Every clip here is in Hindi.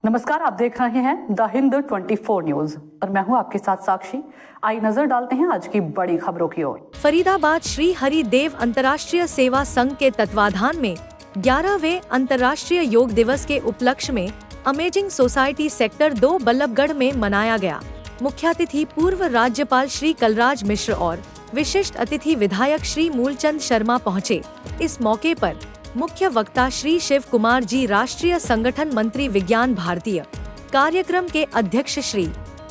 नमस्कार, आप देख रहे हैं द हिंद 24 न्यूज और मैं हूं आपके साथ साक्षी। आई नजर डालते हैं आज की बड़ी खबरों की ओर। फरीदाबाद श्री हरिदेव अंतर्राष्ट्रीय सेवा संघ के तत्वाधान में 11वें अंतर्राष्ट्रीय योग दिवस के उपलक्ष्य में अमेजिंग सोसाइटी सेक्टर 2 बल्लभगढ़ में मनाया गया। मुख्य अतिथि पूर्व राज्यपाल श्री कलराज मिश्र और विशिष्ट अतिथि विधायक श्री मूलचंद शर्मा पहुँचे। इस मौके पर मुख्य वक्ता श्री शिव कुमार जी, राष्ट्रीय संगठन मंत्री विज्ञान भारतीय कार्यक्रम के अध्यक्ष श्री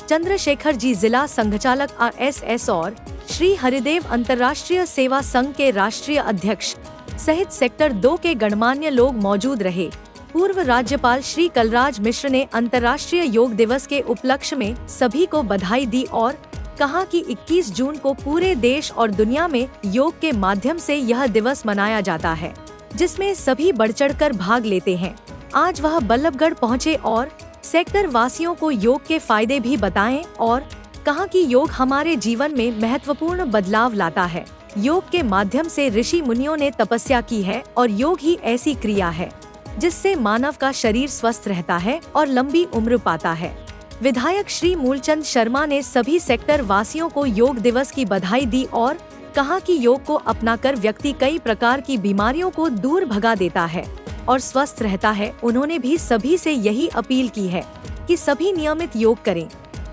चंद्रशेखर जी, जिला संघचालक RSS और श्री हरिदेव अंतर्राष्ट्रीय सेवा संघ के राष्ट्रीय अध्यक्ष सहित सेक्टर 2 के गणमान्य लोग मौजूद रहे। पूर्व राज्यपाल श्री कलराज मिश्र ने अंतर्राष्ट्रीय योग दिवस के उपलक्ष्य में सभी को बधाई दी और कहा कि 21 जून को पूरे देश और दुनिया में योग के माध्यम से यह दिवस मनाया जाता है, जिसमें सभी बढ़-चढ़कर भाग लेते हैं। आज वह बल्लभगढ़ पहुंचे और सेक्टर वासियों को योग के फायदे भी बताएं और कहा कि योग हमारे जीवन में महत्वपूर्ण बदलाव लाता है। योग के माध्यम से ऋषि मुनियों ने तपस्या की है और योग ही ऐसी क्रिया है जिससे मानव का शरीर स्वस्थ रहता है और लंबी उम्र पाता है। विधायक श्री मूलचंद शर्मा ने सभी सेक्टर वासियों को योग दिवस की बधाई दी और कहा कि योग को अपनाकर व्यक्ति कई प्रकार की बीमारियों को दूर भगा देता है और स्वस्थ रहता है। उन्होंने भी सभी से यही अपील की है कि सभी नियमित योग करें।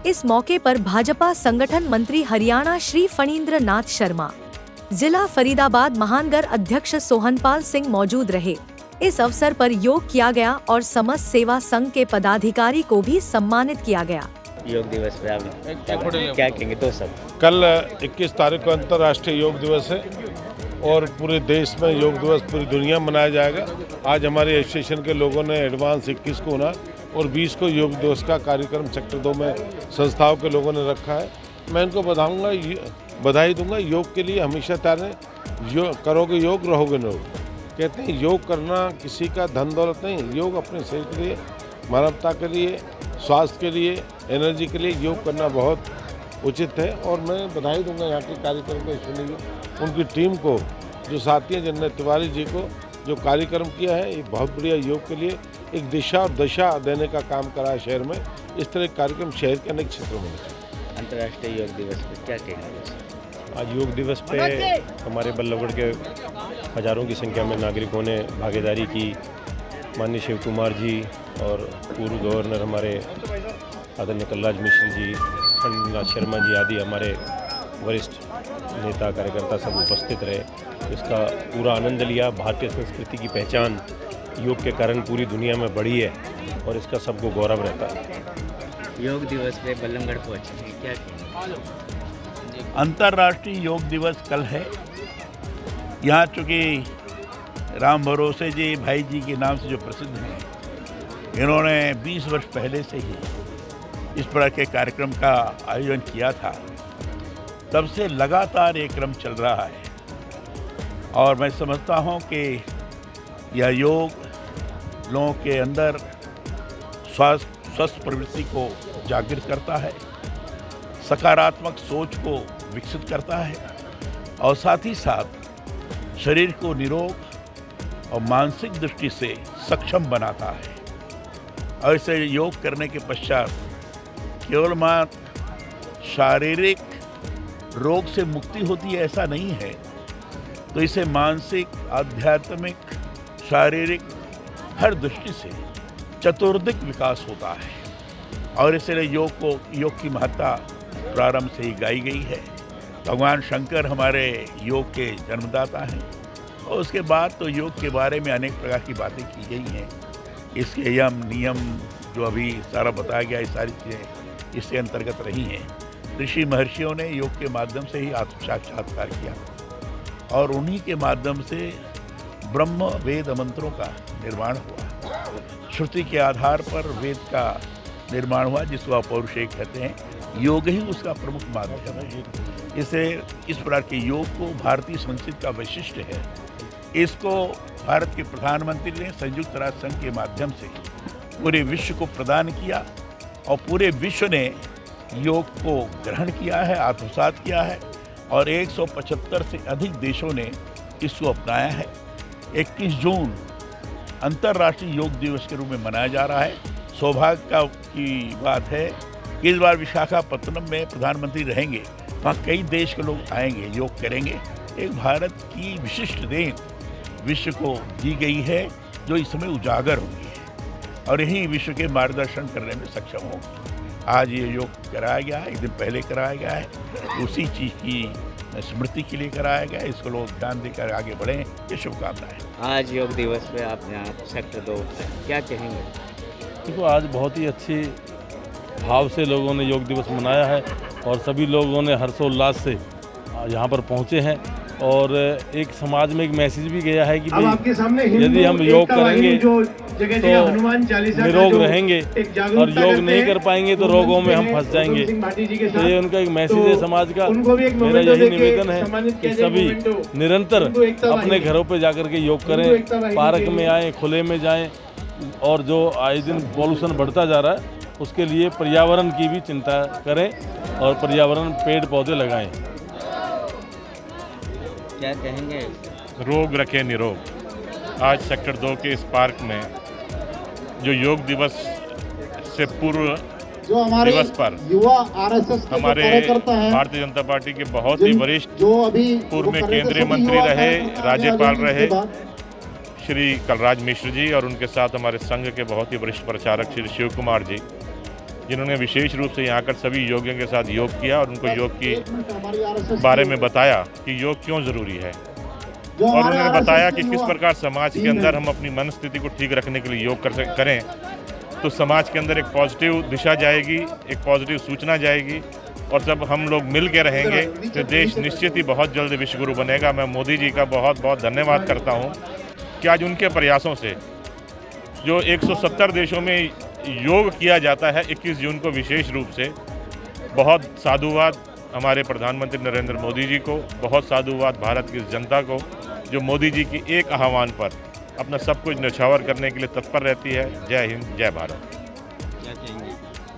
इस मौके पर भाजपा संगठन मंत्री हरियाणा श्री फणींद्र नाथ शर्मा, जिला फरीदाबाद महानगर अध्यक्ष सोहनपाल सिंह मौजूद रहे। इस अवसर पर योग किया गया और समस्त सेवा संघ के पदाधिकारी को भी सम्मानित किया गया। योग दिवस पे आप क्या कहेंगे? तो सब कल 21 तारीख को अंतर्राष्ट्रीय योग दिवस है और पूरे देश में योग दिवस पूरी दुनिया में मनाया जाएगा। आज हमारे एसोसिएशन के लोगों ने एडवांस 21 को 19 और 20 को योग दिवस का कार्यक्रम सेक्टर 2 में संस्थाओं के लोगों ने रखा है। मैं इनको बधाई दूंगा। योग के लिए हमेशा तैयार हैं। योग करोगे, योग रहोगे निरोग। कहते हैं योग करना किसी का धन दौलत नहीं, योग अपने शरीर के लिए, मानवता के लिए, स्वास्थ्य के लिए, एनर्जी के लिए योग करना बहुत उचित है। और मैं बधाई दूंगा यहाँ के कार्यक्रम को सुनिए, उनकी टीम को, जो साथी हैं जन्नत तिवारी जी को, जो कार्यक्रम किया है। एक बहुत बढ़िया योग के लिए एक दिशा और दशा देने का काम करा है शहर में। इस तरह के कार्यक्रम शहर के अनेक क्षेत्रों में। अंतर्राष्ट्रीय योग दिवस पर क्या कहेंगे? आज योग दिवस पे हमारे बल्लभगढ़ के हजारों की संख्या में नागरिकों ने भागीदारी की। माननीय शिव कुमार जी और पूर्व गवर्नर हमारे आदरणीय कलराज मिश्र जी, फणींद्र शर्मा जी आदि हमारे वरिष्ठ नेता कार्यकर्ता सब उपस्थित रहे। इसका पूरा आनंद लिया। भारतीय संस्कृति की पहचान योग के कारण पूरी दुनिया में बढ़ी है और इसका सबको गौरव रहता है। योग दिवस पे बल्लभगढ़ पहुँचे, क्या कहेंगे? अंतर्राष्ट्रीय योग दिवस कल है। यहाँ चूँकि राम भरोसे जी भाई जी के नाम से जो प्रसिद्ध हैं, इन्होंने 20 वर्ष पहले से ही इस प्रकार के कार्यक्रम का आयोजन किया था। तब से लगातार ये क्रम चल रहा है और मैं समझता हूँ कि यह योग लोगों के अंदर स्वस्थ प्रवृत्ति को जागृत करता है, सकारात्मक सोच को विकसित करता है और साथ ही साथ शरीर को निरोग और मानसिक दृष्टि से सक्षम बनाता है। और इसे योग करने के पश्चात केवल मात्र शारीरिक रोग से मुक्ति होती है ऐसा नहीं है, तो इसे मानसिक, आध्यात्मिक, शारीरिक हर दृष्टि से चतुर्दिक विकास होता है। और इसलिए योग की महत्ता प्रारंभ से ही गाई गई है। भगवान शंकर हमारे योग के जन्मदाता हैं और उसके बाद तो योग के बारे में अनेक प्रकार की बातें की गई हैं। इसके यम नियम जो अभी सारा बताया गया, ये सारी चीज़ें इसके अंतर्गत रही हैं। ऋषि महर्षियों ने योग के माध्यम से ही आत्म साक्षात्कार किया और उन्हीं के माध्यम से ब्रह्म वेद मंत्रों का निर्माण हुआ। श्रुति के आधार पर वेद का निर्माण हुआ, जिसको अपौरुषेय कहते हैं। योग ही उसका प्रमुख माध्यम है। इसे इस प्रकार के योग को भारतीय संस्कृति का वैशिष्ट्य है। इसको भारत के प्रधानमंत्री ने संयुक्त राष्ट्र संघ के माध्यम से पूरे विश्व को प्रदान किया और पूरे विश्व ने योग को ग्रहण किया है, आत्मसात किया है और 175 से अधिक देशों ने इसको अपनाया है। 21 जून अंतर्राष्ट्रीय योग दिवस के रूप में मनाया जा रहा है सौभाग्य की बात है कि इस बार विशाखापत्तनम में प्रधानमंत्री रहेंगे। वहाँ कई देश के लोग आएंगे, योग करेंगे। एक भारत की विशिष्ट देन विश्व को दी गई है जो इस समय उजागर होगी और यही विश्व के मार्गदर्शन करने में सक्षम होगी। आज ये योग कराया गया है, एक दिन पहले कराया गया है, उसी चीज़ की स्मृति के लिए कराया गया है। इसको लोग ध्यान देकर आगे बढ़ें, ये शुभकामनाएं। आज योग दिवस पे आप यहाँ सेक्टर 2 क्या कहेंगे? देखो, आज बहुत ही अच्छी भाव से लोगों ने योग दिवस मनाया है और सभी लोगों ने हर्षोल्लास से यहाँ पर पहुँचे हैं और एक समाज में एक मैसेज भी गया है कि यदि हम योग करेंगे तो निरोग रहेंगे और योग नहीं कर पाएंगे तो रोगों में हम फंस जाएंगे। तो ये उनका एक मैसेज है समाज का। मेरा यही निवेदन है कि सभी निरंतर अपने घरों पे जाकर के योग करें, पार्क में आएँ, खुले में जाएं और जो आए दिन पॉल्यूशन बढ़ता जा रहा है उसके लिए पर्यावरण की भी चिंता करें और पर्यावरण पेड़ पौधे लगाएं। क्या कहेंगे? रोग रखे निरोग। आज सेक्टर 2 के इस पार्क में जो योग दिवस से पूर्व दिवस पर युवा आरएसएस हमारे भारतीय जनता पार्टी के बहुत ही वरिष्ठ पूर्व में केंद्रीय मंत्री रहे, राज्यपाल रहे श्री कलराज मिश्र जी और उनके साथ हमारे संघ के बहुत ही वरिष्ठ प्रचारक श्री शिव कुमार जी, जिन्होंने विशेष रूप से यहाँ कर सभी योगियों के साथ योग किया और उनको योग के बारे में बताया कि योग क्यों ज़रूरी है और उन्होंने बताया कि किस प्रकार समाज के अंदर हम अपनी मन स्थिति को ठीक रखने के लिए योग करें तो समाज के अंदर एक पॉजिटिव दिशा जाएगी, एक पॉजिटिव सूचना जाएगी और जब हम लोग मिल के रहेंगे तो देश निश्चित ही बहुत जल्द विश्वगुरु बनेगा। मैं मोदी जी का बहुत बहुत धन्यवाद करता हूँ कि आज उनके प्रयासों से जो 170 देशों में योग किया जाता है 21 जून को विशेष रूप से, बहुत साधुवाद हमारे प्रधानमंत्री नरेंद्र मोदी जी को, बहुत साधुवाद भारत की जनता को जो मोदी जी की एक आह्वान पर अपना सब कुछ न्यौछावर करने के लिए तत्पर रहती है। जय हिंद, जय भारत। क्या कहेंगे?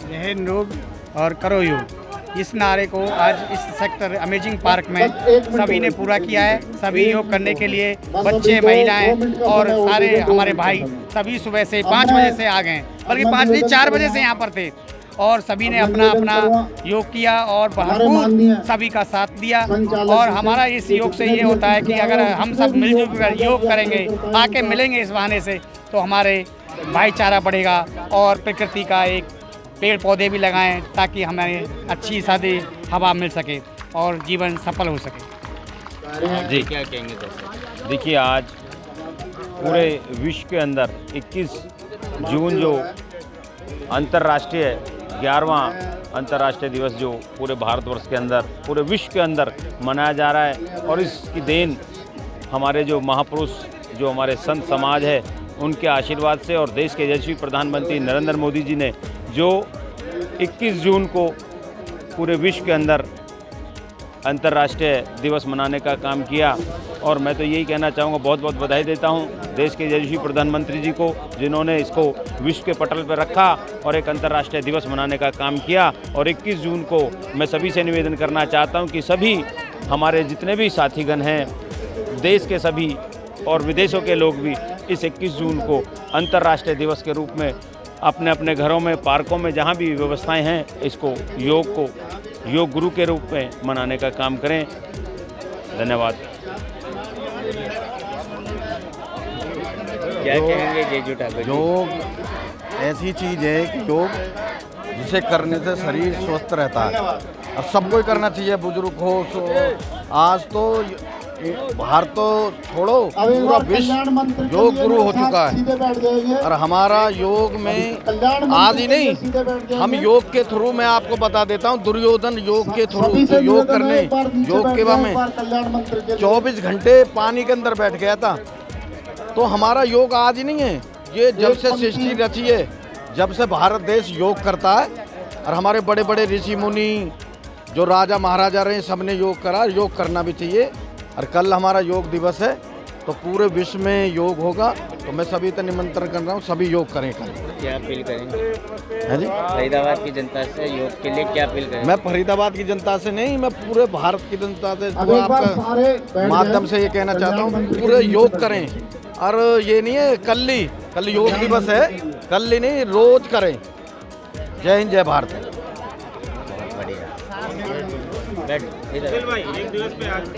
जय हिंद योग और करो योग, इस नारे को आज इस सेक्टर अमेजिंग पार्क में सभी ने पूरा किया है। सभी योग करने के लिए बच्चे, महिलाएं और सारे हमारे भाई सभी सुबह से 5 बजे से आ गए, बल्कि 5 नहीं 4 बजे से यहाँ पर थे और सभी ने अपना अपना योग किया और भरपूर सभी का साथ दिया। और हमारा इस योग से ये होता है कि अगर हम सब मिलजुल कर योग करेंगे, आके मिलेंगे इस बहाने से, तो हमारे भाईचारा बढ़ेगा और प्रकृति का एक पेड़ पौधे भी लगाएं ताकि हमें अच्छी सादी हवा मिल सके और जीवन सफल हो सके। जी क्या कहेंगे दोस्तों? देखिए, आज पूरे विश्व के अंदर 21 जून जो अंतर्राष्ट्रीय 11वां अंतर्राष्ट्रीय दिवस जो पूरे भारतवर्ष के अंदर, पूरे विश्व के अंदर मनाया जा रहा है और इसकी देन हमारे जो महापुरुष, जो हमारे संत समाज है, उनके आशीर्वाद से और देश के यशस्वी प्रधानमंत्री नरेंद्र मोदी जी ने जो 21 जून को पूरे विश्व के अंदर अंतर्राष्ट्रीय दिवस मनाने का काम किया। और मैं तो यही कहना चाहूँगा, बहुत बहुत बधाई देता हूँ देश के यशस्वी प्रधानमंत्री जी को, जिन्होंने इसको विश्व के पटल पर रखा और एक अंतर्राष्ट्रीय दिवस मनाने का काम किया। और 21 जून को मैं सभी से निवेदन करना चाहता हूँ कि सभी हमारे जितने भी साथीगण हैं, देश के सभी और विदेशों के लोग भी इस 21 जून को अंतर्राष्ट्रीय दिवस के रूप में अपने अपने घरों में, पार्कों में, जहाँ भी व्यवस्थाएं हैं, इसको योग गुरु के रूप में मनाने का काम करें। धन्यवाद। क्या कहेंगे जेजू ठाकुर जी? योग ऐसी चीज़ है कि योग जिसे करने से शरीर स्वस्थ रहता है और सबको ही करना चाहिए, बुजुर्ग हो। आज तो भारत तो छोड़ो, पूरा विश्व योग गुरु हो चुका है और हमारा योग में आज ही नहीं, हम योग के थ्रू, मैं आपको बता देता हूँ, दुर्योधन योग के थ्रू योग करने, योग के बाद में 24 घंटे पानी के अंदर बैठ गया था। तो हमारा योग आज ही नहीं है, ये जब से सृष्टि रची है, जब से भारत देश योग करता है और हमारे बड़े बड़े ऋषि मुनि जो राजा महाराजा रहे, सबने योग करा, योग करना भी चाहिए। और कल हमारा योग दिवस है तो पूरे विश्व में योग होगा, तो मैं सभी को निमंत्रण कर रहा हूँ, सभी योग करें कल। क्या अपील करेंगे? है जी, फरीदाबाद की जनता से योग के लिए क्या अपील करेंगे? मैं फरीदाबाद की जनता से नहीं, मैं पूरे भारत की जनता से जो आपका माध्यम से ये कहना चाहता हूँ, पूरे योग करें। और ये नहीं है कल योग दिवस है, कल ही नहीं, रोज करें। जय हिंद, जय भारत।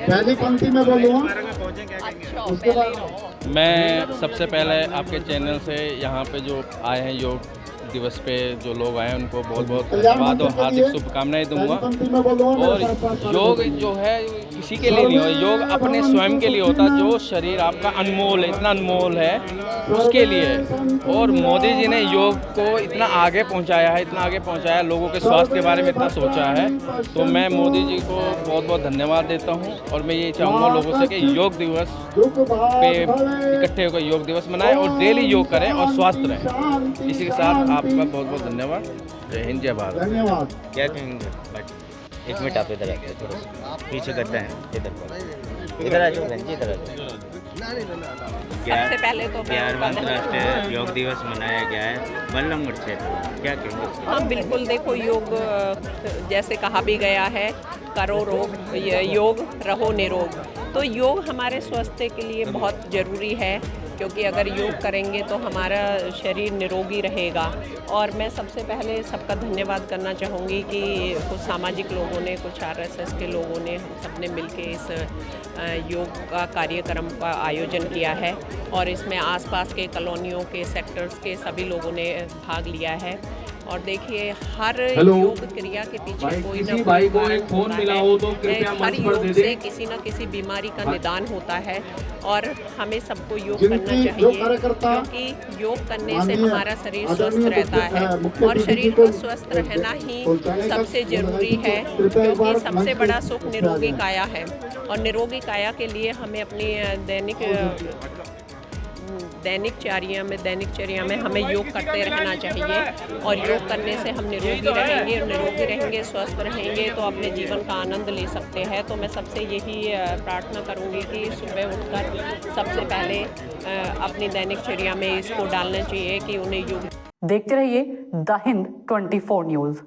पहली पंक्ति में बोलूँगा। उसके बाद मैं सबसे पहले आपके चैनल से यहाँ पे जो आए हैं योग दिवस पे जो लोग आए हैं उनको बहुत बहुत धन्यवाद और हार्दिक शुभकामनाएं दूंगा। और योग जो है किसी के लिए नहीं हो, योग अपने स्वयं के लिए होता है। जो शरीर आपका अनमोल है, इतना अनमोल है, उसके लिए। और मोदी जी ने योग को इतना आगे पहुंचाया है, इतना आगे पहुंचाया है, लोगों के स्वास्थ्य के बारे में इतना सोचा है। तो मैं मोदी जी को बहुत बहुत धन्यवाद देता हूं। और मैं ये चाहूँगा लोगों से कि योग दिवस पे इकट्ठे होकर योग दिवस मनाएं और डेली योग करें और स्वस्थ रहें। इसी के साथ आपका बहुत बहुत धन्यवाद। जय हिंद, जय भारत। धन्यवाद। क्या कहेंगे? बट एक मिनट आप इधर आइए, थोड़ा सा पीछे करते हैं, इधर आ जाओ, इधर आ जाओ। सबसे पहले तो 11वां अंतर्राष्ट्रीय योग दिवस मनाया गया है बल्लभगढ़ क्षेत्र, क्या कहेंगे? हाँ बिल्कुल, देखो योग जैसे कहा भी गया है, करो योग रहो निरोग। तो योग हमारे स्वास्थ्य के लिए बहुत ज़रूरी है, क्योंकि अगर योग करेंगे तो हमारा शरीर निरोगी रहेगा। और मैं सबसे पहले सबका धन्यवाद करना चाहूँगी कि कुछ सामाजिक लोगों ने, कुछ RSS के लोगों ने, हम सबने मिलके इस योग का कार्यक्रम का आयोजन किया है। और इसमें आसपास के कॉलोनियों के, सेक्टर्स के सभी लोगों ने भाग लिया है। और देखिए, हर योग क्रिया के पीछे कोई ना कोई कारण होता है। हर योग से किसी न किसी बीमारी का निदान होता है। और हमें सबको योग करना चाहिए, क्योंकि योग करने से हमारा शरीर स्वस्थ रहता है। और शरीर को स्वस्थ रहना ही सबसे ज़रूरी है, क्योंकि सबसे बड़ा सुख निरोगी काया है। और निरोगी काया के लिए हमें अपनी दैनिकचर्या में हमें योग करते रहना चाहिए। और योग करने से हम निरोगी रहेंगे, और निरोगी रहेंगे, स्वस्थ रहेंगे, तो अपने जीवन का आनंद ले सकते हैं। तो मैं सबसे यही प्रार्थना करूंगी कि सुबह उठकर सबसे पहले अपनी दैनिकचर्या में इसको डालना चाहिए कि उन्हें योग। देखते रहिए द हिंद 24 न्यूज़।